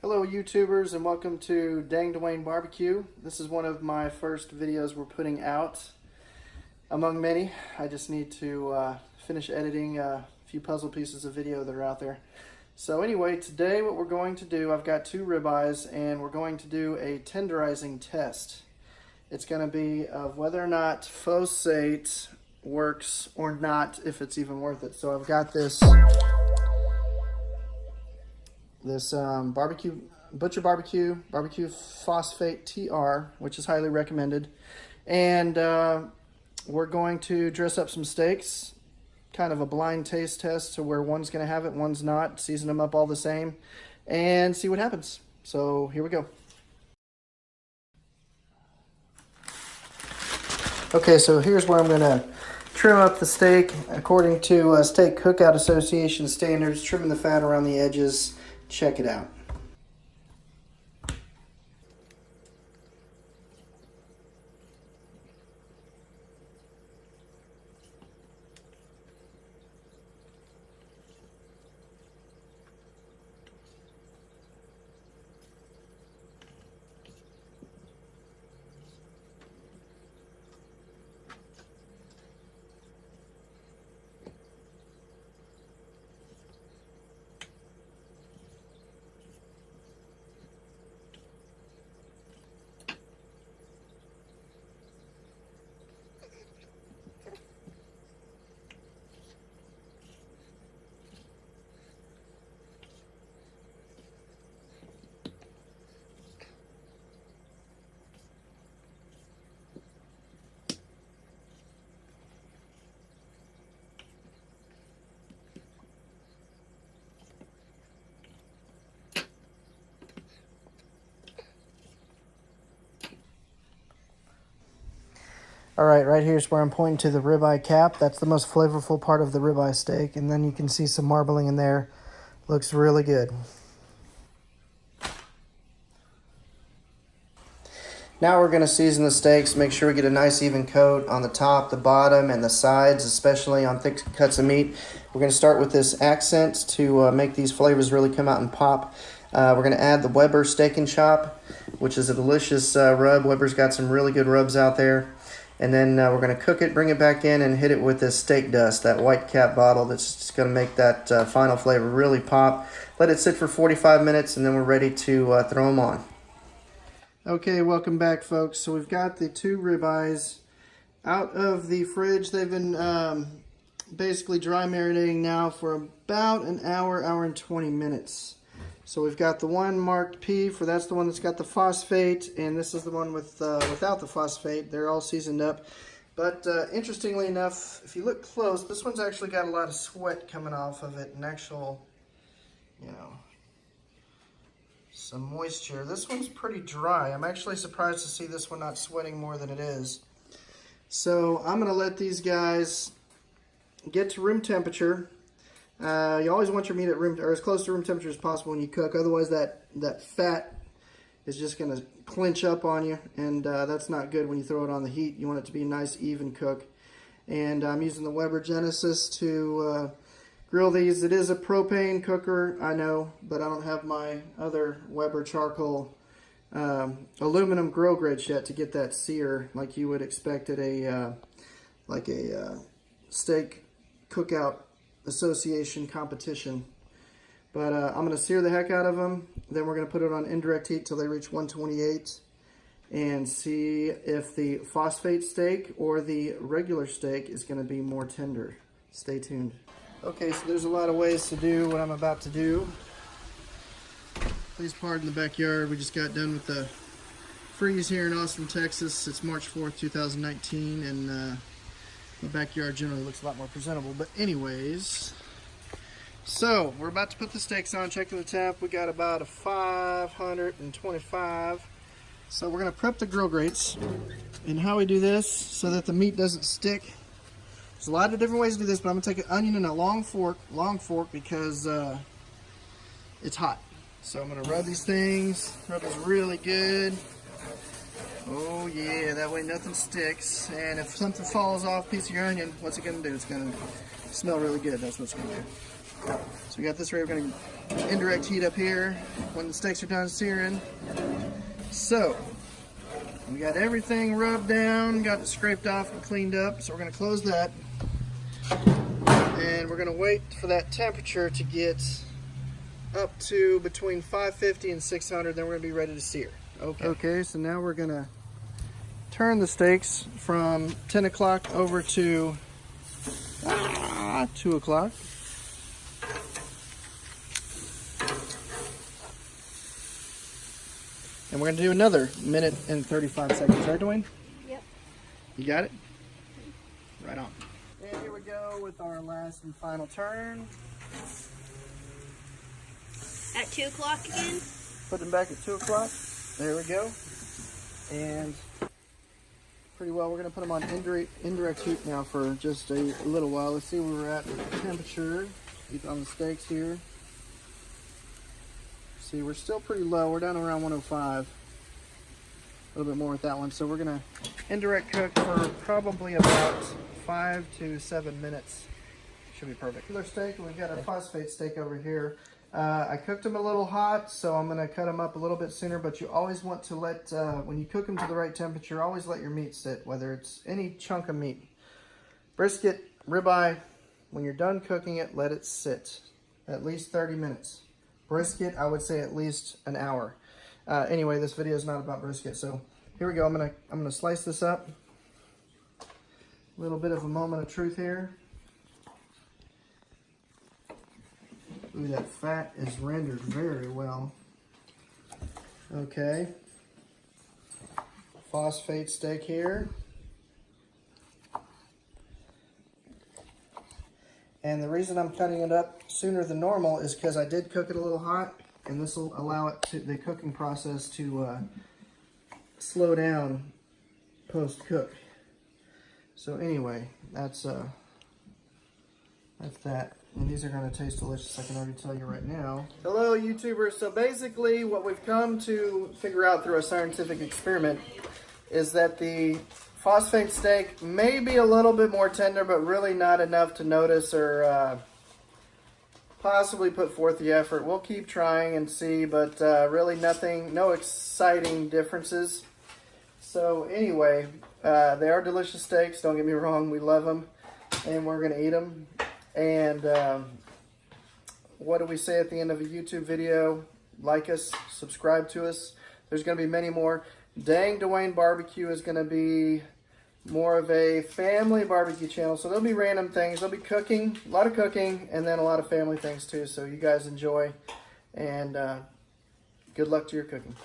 Hello YouTubers and welcome to Dang Dwayne Barbecue. This is one of my first videos we're putting out among many. I just need to finish editing a few puzzle pieces of video that are out there. So anyway, today what we're going to do, I've got two ribeyes and we're going to do a tenderizing test. It's going to be of whether or not Phosphate works or not, if it's even worth it. So I've got this Butcher Barbecue Phosphate TR, which is highly recommended. And we're going to dress up some steaks, kind of a blind taste test to where one's going to have it, one's not, season them up all the same, and see what happens. So here we go. Okay, so here's where I'm going to trim up the steak according to Steak Cookout Association standards, trimming the fat around the edges. Check it out. Alright, right here's where I'm pointing to the ribeye cap. That's the most flavorful part of the ribeye steak. And then you can see some marbling in there. Looks really good. Now we're going to season the steaks. Make sure we get a nice even coat on the top, the bottom, and the sides, especially on thick cuts of meat. We're going to start with this accent to make these flavors really come out and pop. We're going to add the Weber Steak and Chop, which is a delicious rub. Weber's got some really good rubs out there. And then we're going to cook it, bring it back in, and hit it with this steak dust, that white cap bottle that's just going to make that final flavor really pop. Let it sit for 45 minutes, and then we're ready to throw them on. Okay, welcome back, folks. So we've got the two ribeyes out of the fridge. They've been basically dry marinating now for about an hour, hour and 20 minutes. So we've got the one marked P, for that's the one that's got the phosphate, and this is the one with without the phosphate. They're all seasoned up. But interestingly enough, if you look close, this one's actually got a lot of sweat coming off of it, and actual, you know, some moisture. This one's pretty dry. I'm actually surprised to see this one not sweating more than it is. So I'm going to let these guys get to room temperature. You always want your meat at room, or as close to room temperature as possible when you cook. Otherwise, that fat is just going to clinch up on you, and that's not good when you throw it on the heat. You want it to be a nice, even cook. And I'm using the Weber Genesis to grill these. It is a propane cooker, I know, but I don't have my other Weber charcoal aluminum grill grate yet to get that sear like you would expect at a steak cookout association competition. But I'm going to sear the heck out of them. Then we're going to put it on indirect heat till they reach 128 and see if the phosphate steak or the regular steak is going to be more tender. Stay tuned. Okay, so there's a lot of ways to do what I'm about to do. Please pardon the backyard. We just got done with the freeze here in Austin, Texas. It's March 4th, 2019, and the backyard generally looks a lot more presentable. But anyways, so we're about to put the steaks on. Checking the temp, we got about a 525. So we're going to prep the grill grates. And how we do this so that the meat doesn't stick, there's a lot of different ways to do this, but I'm going to take an onion and a long fork because it's hot. So I'm going to rub these things, rub this really good. Oh yeah, that way nothing sticks. And if something falls off a piece of your onion, what's it going to do? It's going to smell really good. That's what it's going to do. So we got this ready. We're going to indirect heat up here when the steaks are done searing. So we got everything rubbed down, got it scraped off and cleaned up. So we're going to close that. And we're going to wait for that temperature to get up to between 550 and 600. Then we're going to be ready to sear. Okay, so now we're going to turn the steaks from 10 o'clock over to 2 o'clock. And we're going to do another minute and 35 seconds, right, Dwayne? Yep. You got it? Right on. And here we go with our last and final turn. At 2 o'clock again? Put them back at 2 o'clock. There we go. And pretty well, we're going to put them on indirect heat now for just a little while. Let's see where we're at with the temperature on the steaks here. See, we're still pretty low. We're down around 105. A little bit more with that one. So we're going to indirect cook for probably about 5 to 7 minutes. Should be perfect. Killer steak. We've got our phosphate steak over here. I cooked them a little hot, so I'm going to cut them up a little bit sooner, but you always want to let, when you cook them to the right temperature, always let your meat sit, whether it's any chunk of meat. Brisket, ribeye, when you're done cooking it, let it sit at least 30 minutes. Brisket, I would say at least an hour. Anyway, this video is not about brisket, so here we go. I'm gonna slice this up. A little bit of a moment of truth here. Ooh, that fat is rendered very well. Okay. Phosphate steak here. And the reason I'm cutting it up sooner than normal is because I did cook it a little hot, and this will allow it to, the cooking process to slow down post-cook. So anyway, that's that. And these are going to taste delicious, I can already tell you right now. Hello, YouTubers. So basically what we've come to figure out through a scientific experiment is that the phosphate steak may be a little bit more tender, but really not enough to notice or possibly put forth the effort. We'll keep trying and see, but really nothing, no exciting differences. So anyway, they are delicious steaks, don't get me wrong, we love them, and we're gonna eat them. And what do we say at the end of a YouTube video? Like us, subscribe to us. There's gonna be many more. Dang Dwayne Barbecue is gonna be more of a family barbecue channel. So there'll be random things. There'll be cooking, a lot of cooking, and then a lot of family things too. So you guys enjoy, and good luck to your cooking.